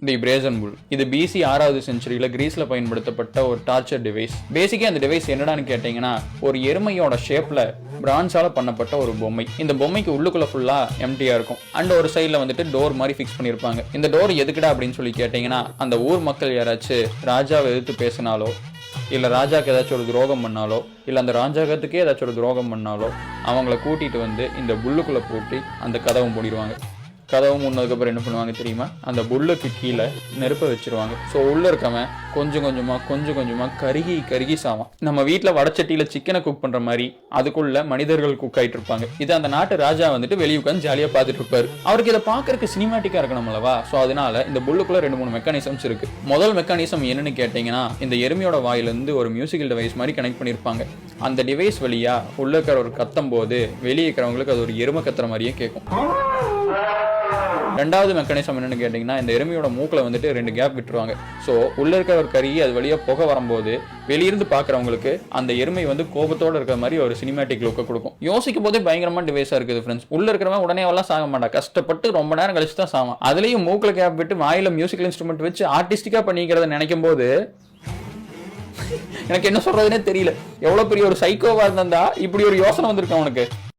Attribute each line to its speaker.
Speaker 1: தி பிரேசன் புல். இது BC 6வது செஞ்சுரியில கிரீஸ்ல பயன்படுத்தப்பட்ட ஒரு டார்ச்சர் டிவைஸ். பேசிக்கா அந்த டிவைஸ் என்னடான்னு கேட்டீங்கன்னா, ஒரு எருமையோட ஷேப்ல பிரான்ஸால பண்ணப்பட்ட ஒரு பொம்மை. இந்த பொம்மைக்கு உள்ளுக்குள்ள ஃபுல்லா எம்டியா இருக்கும். அண்ட் ஒரு சைட்ல வந்துட்டு டோர் மாதிரி ஃபிக்ஸ் பண்ணிருப்பாங்க. இந்த டோர் எதுக்குடா அப்படின்னு சொல்லி கேட்டீங்கன்னா, அந்த ஊர் மக்கள் யாராச்சும் ராஜாவை எதிர்த்து பேசினாலோ, இல்ல ராஜாக்கு ஏதாச்சும் ஒரு துரோகம் பண்ணாலோ, இல்ல அந்த ராஜாக்கத்துக்கே ஏதாச்சும் ஒரு துரோகம் பண்ணாலோ அவங்கள கூட்டிட்டு வந்து இந்த புல்லுக்குள்ள போட்டு அந்த கதவை மூடிடுவாங்க. கதவு மூடினதுக்கப்புறம் என்ன பண்ணுவாங்க தெரியுமா, அந்த புல்லுக்கு கீழே நெருப்பை வச்சிருவாங்க. ஸோ உள்ள இருக்கவன் கொஞ்சம் கொஞ்சமா கருகி சாவான். நம்ம வீட்டில் வடச்சட்டியில சிக்கனை குக் பண்ற மாதிரி அதுக்குள்ள மனிதர்கள் குக் ஆயிட்டு இருப்பாங்க. இது அந்த நாட்டு ராஜா வந்துட்டு வெளியே உட்காந்து ஜாலியா பார்த்துட்டு இருப்பாரு. அவருக்கு இதை பார்க்கறதுக்கு சினிமாட்டிக்கா இருக்கணும் அல்லவா. ஸோ அதனால இந்த புல்லுக்குள்ள 2-3 மெக்கானிசம்ஸ் இருக்கு. முதல் மெக்கானிசம் என்னன்னு கேட்டீங்கன்னா, இந்த எருமையோட வாயிலிருந்து ஒரு மியூசிக்கல் டிவைஸ் மாதிரி கனெக்ட் பண்ணிருப்பாங்க. அந்த டிவைஸ் வழியா உள்ள இருக்கிற ஒரு கத்தும் போது வெளியே இருக்கிறவங்களுக்கு அது ஒரு எருமை கத்துற மாதிரியே கேட்கும். ரெண்டாவது மெக்கானிசம் என்னன்னு கேட்டீங்கன்னா, இந்த எருமையோட மூக்கில் வந்துட்டு 2 கேப் விட்டுருவாங்க. ஸோ உள்ள இருக்கிற ஒரு கறி அது வழியா புகை வரும்போது வெளியிருந்து பாக்குறவங்களுக்கு அந்த எருமை வந்து கோபத்தோட இருக்கிற மாதிரி ஒரு சினிமேட்டிக் லுக்கை கொடுக்கும். யோசிக்கும் போதே பயங்கரமா டிவைஸா இருக்குது ஃப்ரெண்ட்ஸ். உள்ள இருக்கிறவன் உடனே எல்லாம் சாக மாட்டா, கஷ்டப்பட்டு ரொம்ப நேரம் கழிச்சு தான் சாவான். அதுலயும் மூக்கில் கேப் விட்டு வாயில மியூசிக்கல் இன்ஸ்ட்ருமெண்ட் வச்சு ஆர்டிஸ்டிக்கா பண்ணிக்கிறத நினைக்கும் போது எனக்கு என்ன சொல்றதுன்னே தெரியல. எவ்வளவு பெரிய ஒரு சைக்கோவா இருந்தா இப்படி ஒரு யோசனை வந்திருக்கு அவனுக்கு.